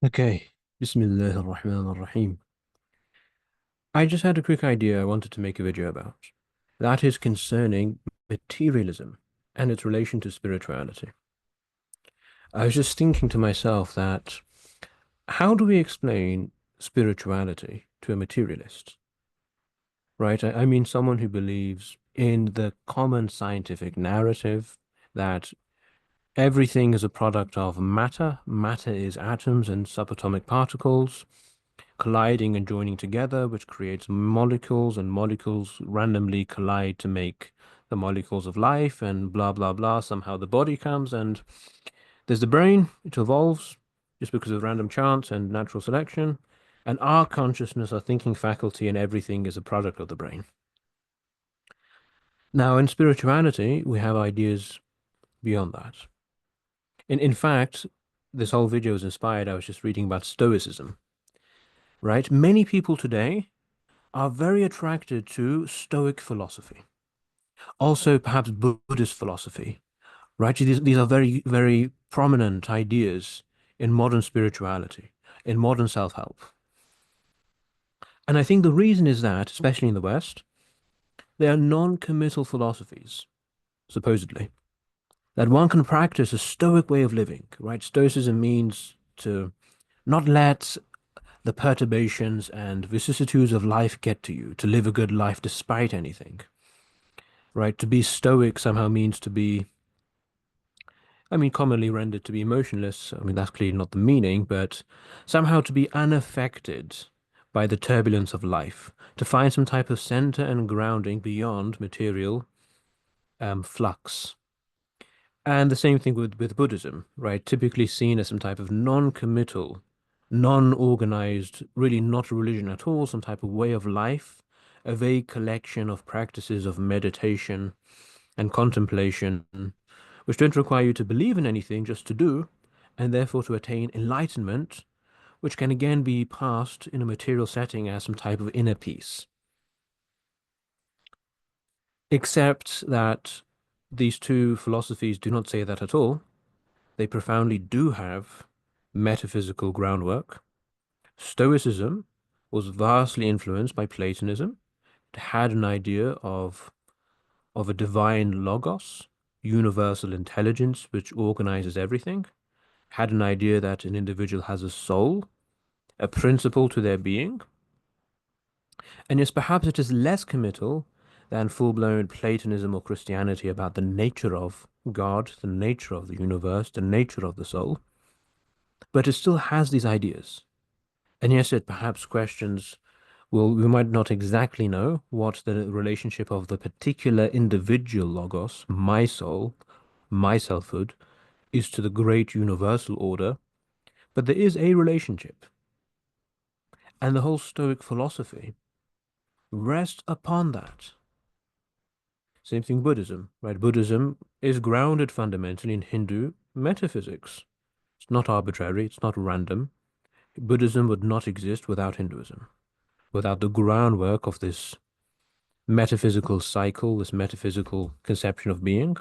Okay. Bismillah ar-Rahman ar-Rahim. I just had a quick idea I wanted to make a video about. That is concerning materialism and its relation to spirituality. I was just thinking to myself that how do we explain spirituality to a materialist? Right? I mean, someone who believes in the common scientific narrative that everything is a product of matter. Matter is atoms and subatomic particles colliding and joining together, which creates molecules, and molecules randomly collide to make the molecules of life, and blah, blah, blah. Somehow the body comes, and there's the brain, it evolves just because of random chance and natural selection. And our consciousness, our thinking faculty, and everything is a product of the brain. Now, in spirituality, we have ideas beyond that. In fact, this whole video is inspired. I was just reading about Stoicism, right? Many people today are very attracted to Stoic philosophy. Also, perhaps Buddhist philosophy, right? These are very, very prominent ideas in modern spirituality, in modern self-help. And I think the reason is that, especially in the West, they are non-committal philosophies, supposedly, that one can practice a Stoic way of living, right? Stoicism means to not let the perturbations and vicissitudes of life get to you, to live a good life despite anything, right? To be stoic somehow means to be, I mean, commonly rendered to be emotionless. I mean, that's clearly not the meaning, but somehow to be unaffected by the turbulence of life, to find some type of center and grounding beyond material flux. And the same thing with Buddhism, right? Typically seen as some type of non-committal, non-organized, really not a religion at all, some type of way of life, a vague collection of practices of meditation and contemplation, which don't require you to believe in anything, just to do, and therefore to attain enlightenment, which can again be passed in a material setting as some type of inner peace. Except that these two philosophies do not say that at all. They profoundly do have metaphysical groundwork. Stoicism was vastly influenced by Platonism. It had an idea of a divine logos, universal intelligence which organizes everything, had an idea that an individual has a soul, a principle to their being, and yes, perhaps it is less committal than full-blown Platonism or Christianity about the nature of God, the nature of the universe, the nature of the soul, but it still has these ideas. And yes, it perhaps questions, well, we might not exactly know what the relationship of the particular individual logos, my soul, my selfhood, is to the great universal order, but there is a relationship. And the whole Stoic philosophy rests upon that. Same thing Buddhism, right? Buddhism is grounded fundamentally in Hindu metaphysics. It's not arbitrary, it's not random. Buddhism would not exist without Hinduism, without the groundwork of this metaphysical cycle, this metaphysical conception of being.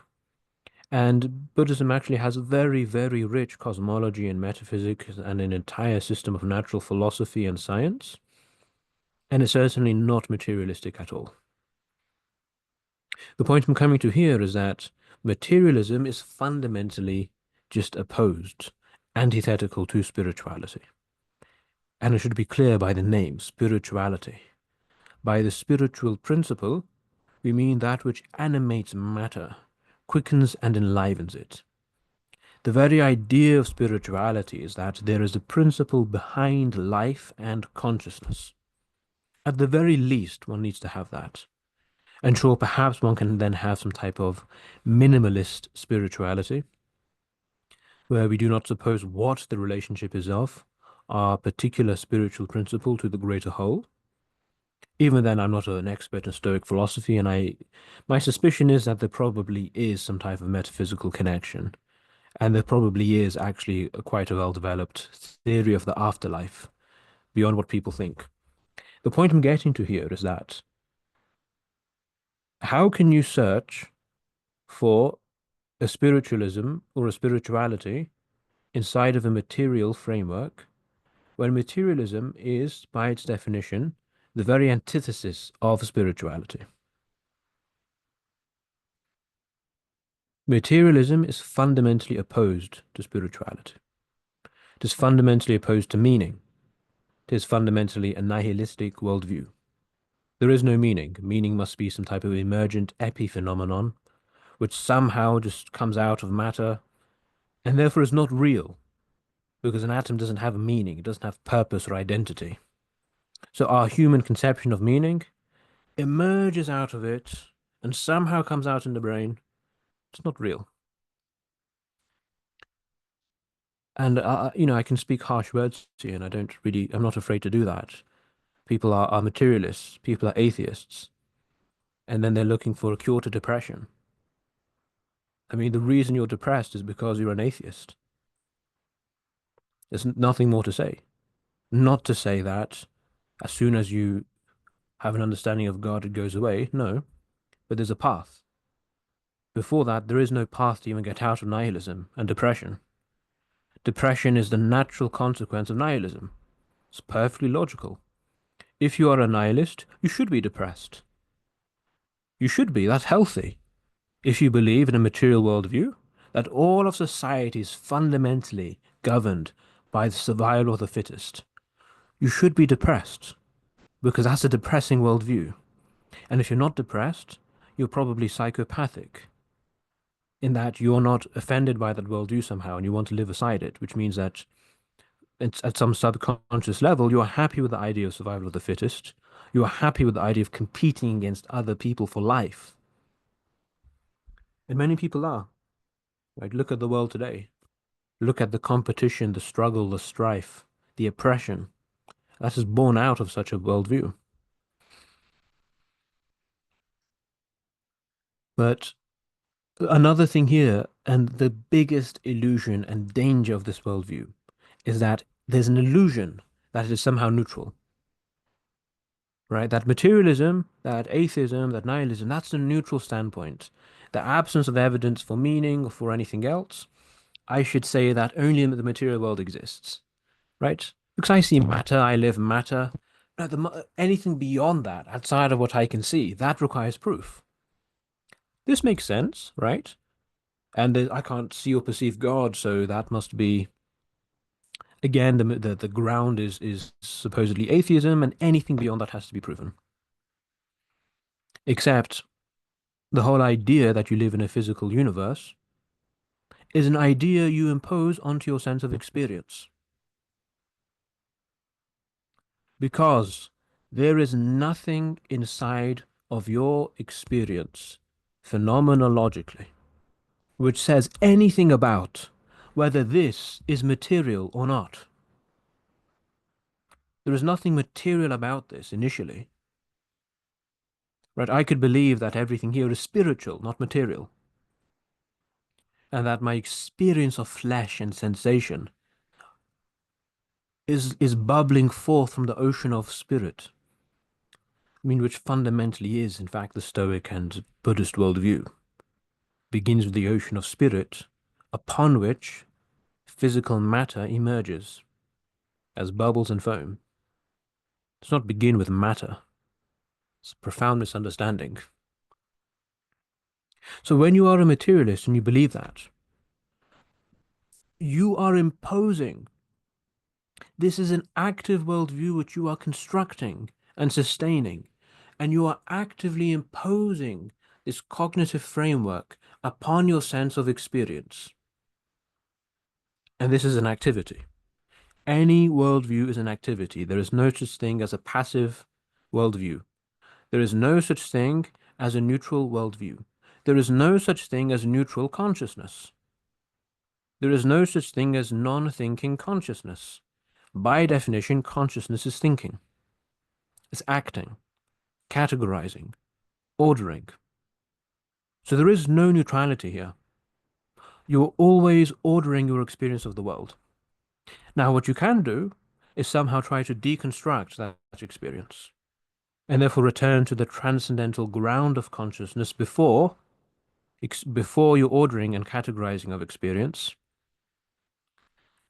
And Buddhism actually has a very, very rich cosmology and metaphysics and an entire system of natural philosophy and science. And it's certainly not materialistic at all. The point I'm coming to here is that materialism is fundamentally just opposed, antithetical to spirituality. And it should be clear by the name, spirituality. By the spiritual principle, we mean that which animates matter, quickens and enlivens it. The very idea of spirituality is that there is a principle behind life and consciousness. At the very least, one needs to have that. And sure, perhaps one can then have some type of minimalist spirituality, where we do not suppose what the relationship is of our particular spiritual principle to the greater whole. Even then, I'm not an expert in Stoic philosophy, and my suspicion is that there probably is some type of metaphysical connection, and there probably is actually quite a well-developed theory of the afterlife beyond what people think. The point I'm getting to here is that how can you search for a spiritualism or a spirituality inside of a material framework when materialism is, by its definition, the very antithesis of spirituality. Materialism is fundamentally opposed to spirituality. It is fundamentally opposed to meaning. It is fundamentally a nihilistic worldview. There is no meaning. Meaning must be some type of emergent epiphenomenon, which somehow just comes out of matter and therefore is not real, because an atom doesn't have a meaning, it doesn't have purpose or identity. So our human conception of meaning emerges out of it and somehow comes out in the brain. It's not real. And I can speak harsh words to you, and I'm not afraid to do that. People are materialists, people are atheists, and then they're looking for a cure to depression. I mean, the reason you're depressed is because you're an atheist. There's nothing more to say. Not to say that as soon as you have an understanding of God, it goes away. No, but there's a path. Before that, there is no path to even get out of nihilism and depression. Depression is the natural consequence of nihilism. It's perfectly logical. If you are a nihilist, you should be depressed. You should be. That's healthy. If you believe in a material worldview, that all of society is fundamentally governed by the survival of the fittest, you should be depressed because that's a depressing worldview. And if you're not depressed, you're probably psychopathic in that you're not offended by that worldview somehow and you want to live aside it, which means that it's at some subconscious level, you're happy with the idea of survival of the fittest. You're happy with the idea of competing against other people for life. And many people are. Right? Look at the world today. Look at the competition, the struggle, the strife, the oppression. That is born out of such a worldview. But another thing here, and the biggest illusion and danger of this worldview, is that there's an illusion that it is somehow neutral. Right? That materialism, that atheism, that nihilism, that's the neutral standpoint. The absence of evidence for meaning or for anything else, I should say that only the material world exists. Right? Because I see matter, I live matter. Now, anything beyond that, outside of what I can see, that requires proof. This makes sense, right? And I can't see or perceive God, so that must be again the ground is supposedly atheism, and anything beyond that has to be proven. Except the whole idea that you live in a physical universe is an idea you impose onto your sense of experience. Because there is nothing inside of your experience, phenomenologically, which says anything about whether this is material or not. There is nothing material about this initially. Right? I could believe that everything here is spiritual, not material, and that my experience of flesh and sensation is bubbling forth from the ocean of spirit. I mean, which fundamentally is, in fact, the Stoic and Buddhist worldview. Begins with the ocean of spirit, upon which physical matter emerges as bubbles and foam. It does not begin with matter. It's a profound misunderstanding. So when you are a materialist and you believe that, you are imposing. This is an active worldview which you are constructing and sustaining, and you are actively imposing this cognitive framework upon your sense of experience. And this is an activity. Any worldview is an activity. There is no such thing as a passive worldview. There is no such thing as a neutral worldview. There is no such thing as neutral consciousness. There is no such thing as non-thinking consciousness. By definition, consciousness is thinking. It's acting, categorizing, ordering. So there is no neutrality here. You're always ordering your experience of the world. Now, what you can do is somehow try to deconstruct that experience and therefore return to the transcendental ground of consciousness before your ordering and categorizing of experience.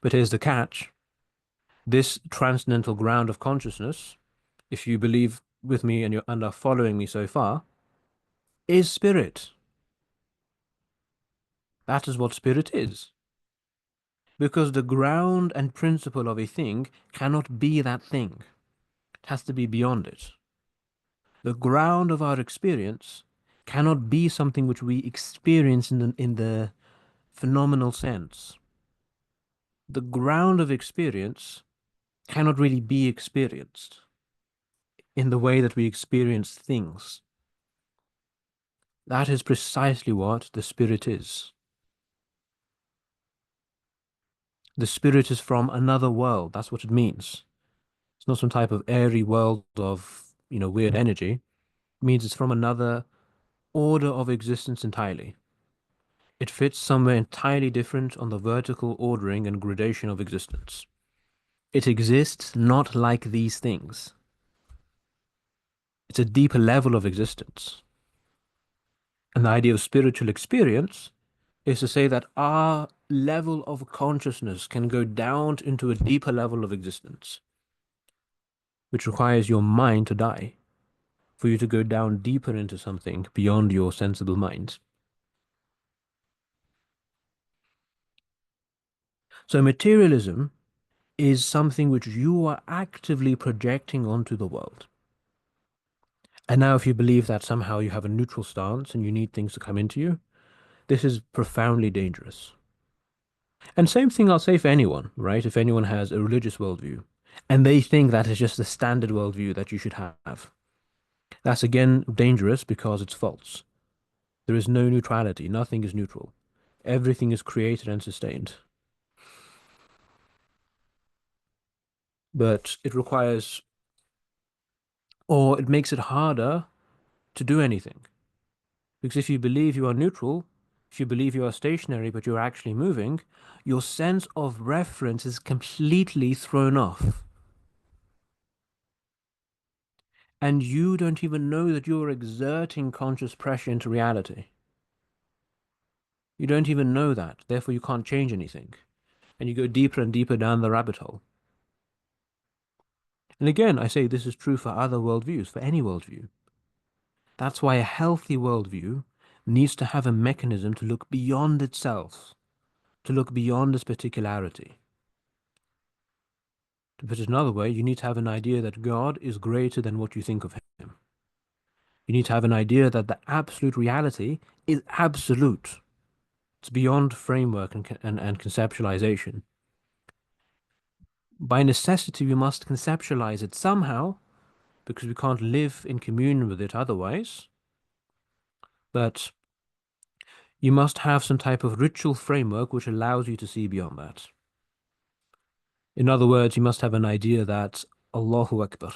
But here's the catch. This transcendental ground of consciousness, if you believe with me and are following me so far, is spirit. That is what spirit is. Because the ground and principle of a thing cannot be that thing. It has to be beyond it. The ground of our experience cannot be something which we experience in the phenomenal sense. The ground of experience cannot really be experienced in the way that we experience things. That is precisely what the spirit is. The spirit is from another world. That's what it means. It's not some type of airy world of, weird energy. It means it's from another order of existence entirely. It fits somewhere entirely different on the vertical ordering and gradation of existence. It exists not like these things. It's a deeper level of existence. And the idea of spiritual experience is to say that our level of consciousness can go down into a deeper level of existence, which requires your mind to die, for you to go down deeper into something beyond your sensible mind. So materialism is something which you are actively projecting onto the world. And now, if you believe that somehow you have a neutral stance and you need things to come into you, this is profoundly dangerous. And same thing I'll say for anyone, right? If anyone has a religious worldview and they think that is just the standard worldview that you should have, that's again dangerous because it's false. There is no neutrality. Nothing is neutral. Everything is created and sustained. But it requires, or it makes it harder to do anything. Because if you believe you are neutral, if you believe you are stationary but you're actually moving, your sense of reference is completely thrown off. And you don't even know that you're exerting conscious pressure into reality. You don't even know that. Therefore, you can't change anything. And you go deeper and deeper down the rabbit hole. And again, I say this is true for other worldviews, for any worldview. That's why a healthy worldview needs to have a mechanism to look beyond itself, to look beyond its particularity. To put it another way, you need to have an idea that God is greater than what you think of him. You need to have an idea that the absolute reality is absolute. It's beyond framework and conceptualization. By necessity, we must conceptualize it somehow because we can't live in communion with it otherwise. But you must have some type of ritual framework which allows you to see beyond that. In other words, you must have an idea that Allahu Akbar,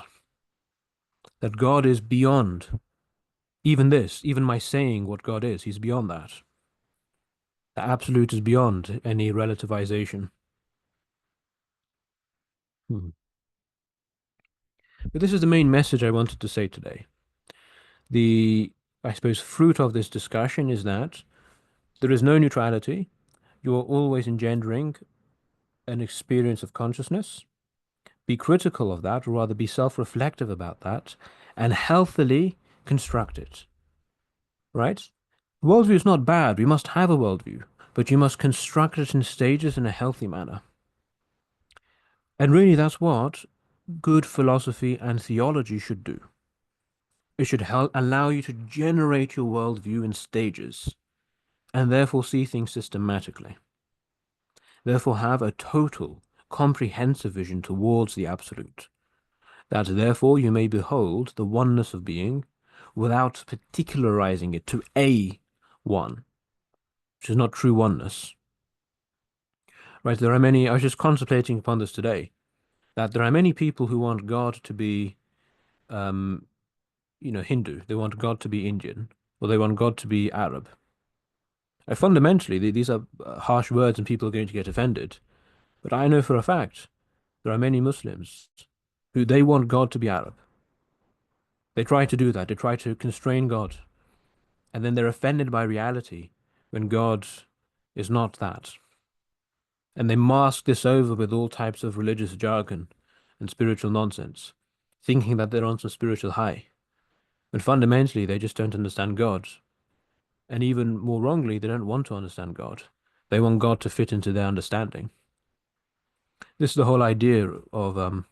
that God is beyond even this, even my saying what God is, he's beyond that. The absolute is beyond any relativization. Hmm. But this is the main message I wanted to say today. The, I suppose, fruit of this discussion is that there is no neutrality. You are always engendering an experience of consciousness. Be critical of that, or rather be self-reflective about that, and healthily construct it. Right? Worldview is not bad. We must have a worldview, but you must construct it in stages in a healthy manner. And really, that's what good philosophy and theology should do. It should help allow you to generate your worldview in stages and therefore see things systematically. Therefore, have a total, comprehensive vision towards the absolute. That therefore you may behold the oneness of being without particularizing it to a one, which is not true oneness. Right? There are many, I was just contemplating upon this today, that there are many people who want God to be, um, Hindu. They want God to be Indian, or they want God to be Arab. Fundamentally, these are harsh words and people are going to get offended. But I know for a fact there are many Muslims who they want God to be Arab. They try to do that. They try to constrain God. And then they're offended by reality when God is not that. And they mask this over with all types of religious jargon and spiritual nonsense, thinking that they're on some spiritual high. But fundamentally, they just don't understand God. And even more wrongly, they don't want to understand God. They want God to fit into their understanding. This is the whole idea of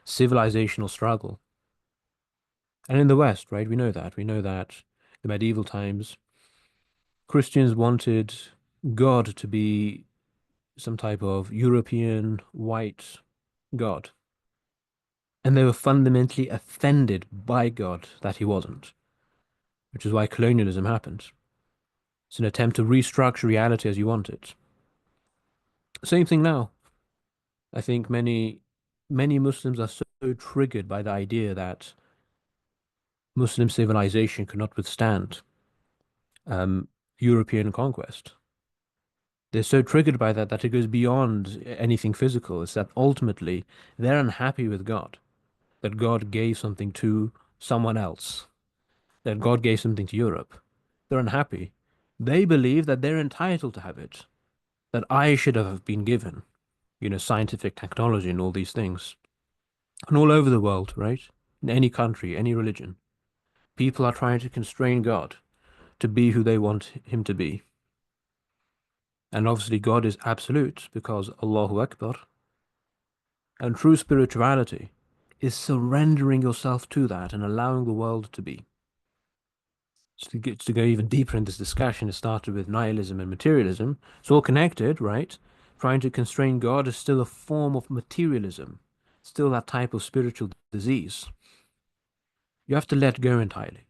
civilizational struggle. And in the West, right, we know that. We know that the medieval times, Christians wanted God to be some type of European white God. And they were fundamentally offended by God that he wasn't, which is why colonialism happened. It's an attempt to restructure reality as you want it. Same thing now. I think many Muslims are so triggered by the idea that Muslim civilization could not withstand um, European conquest. They're so triggered by that that it goes beyond anything physical. It's that ultimately they're unhappy with God, that God gave something to someone else, that God gave something to Europe. They're unhappy. They believe that they're entitled to have it, that I should have been given, scientific technology and all these things. And all over the world, right? In any country, any religion, people are trying to constrain God to be who they want him to be. And obviously, God is absolute because Allahu Akbar. And true spirituality is surrendering yourself to that and allowing the world to be. So to go even deeper in this discussion, it started with nihilism and materialism. It's all connected, right? Trying to constrain God is still a form of materialism, still that type of spiritual disease. You have to let go entirely.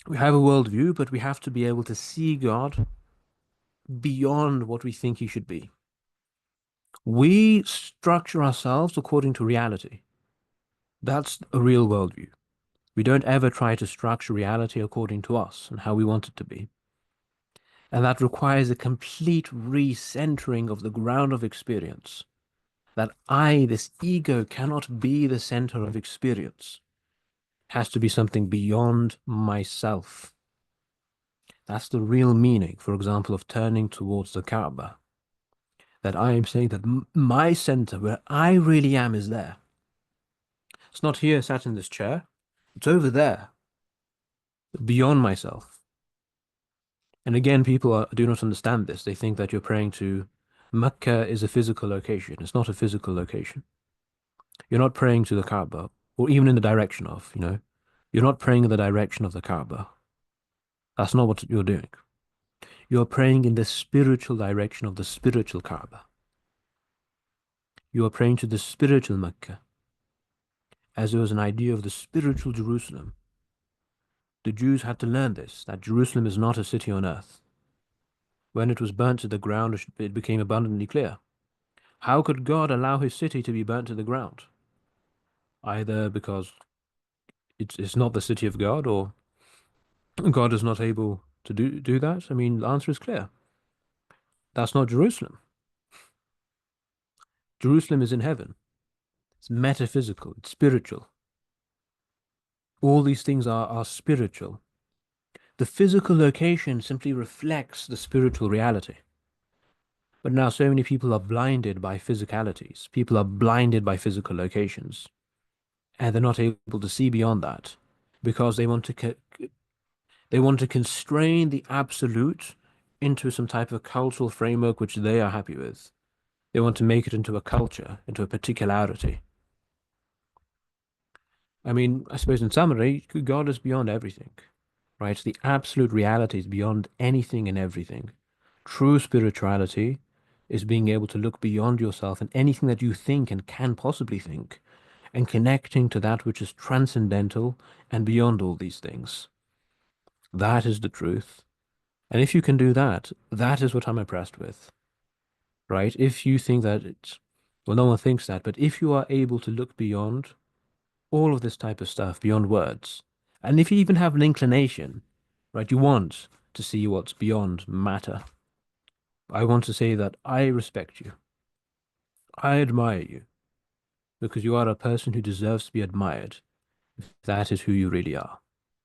We have a worldview, but we have to be able to see God beyond what we think he should be. We structure ourselves according to reality. That's a real worldview. We don't ever try to structure reality according to us and how we want it to be. And that requires a complete recentering of the ground of experience. That I, this ego, cannot be the center of experience. It has to be something beyond myself. That's the real meaning, for example, of turning towards the Kaaba. That I am saying that my center, where I really am, is there. It's not here sat in this chair. It's over there, beyond myself. And again, do not understand this. They think that you're praying to Mecca is a physical location. It's not a physical location. You're not praying to the Kaaba, or even in the direction of, You're not praying in the direction of the Kaaba. That's not what you're doing. You're praying in the spiritual direction of the spiritual Kaaba. You are praying to the spiritual Mecca, as there was an idea of the spiritual Jerusalem. The Jews had to learn this, that Jerusalem is not a city on earth. When it was burnt to the ground, it became abundantly clear. How could God allow his city to be burnt to the ground? Either because it's not the city of God, or God is not able to do that. I mean, the answer is clear. That's not Jerusalem. Jerusalem is in heaven. It's metaphysical. It's spiritual. All these things are spiritual. The physical location simply reflects the spiritual reality. But now so many people are blinded by physicalities. People are blinded by physical locations, and they're not able to see beyond that because they want to constrain the absolute into some type of cultural framework which they are happy with. They want to make it into a culture, into a particularity. I mean, I suppose in summary, God is beyond everything, right? The absolute reality is beyond anything and everything. True spirituality is being able to look beyond yourself and anything that you think and can possibly think, and connecting to that which is transcendental and beyond all these things. That is the truth. And if you can do that, that is what I'm impressed with, right? If you think that well, no one thinks that, but if you are able to look beyond all of this type of stuff, beyond words, and if you even have an inclination, right, you want to see what's beyond matter, I want to say that I respect you. I admire you because you are a person who deserves to be admired. That is who you really are.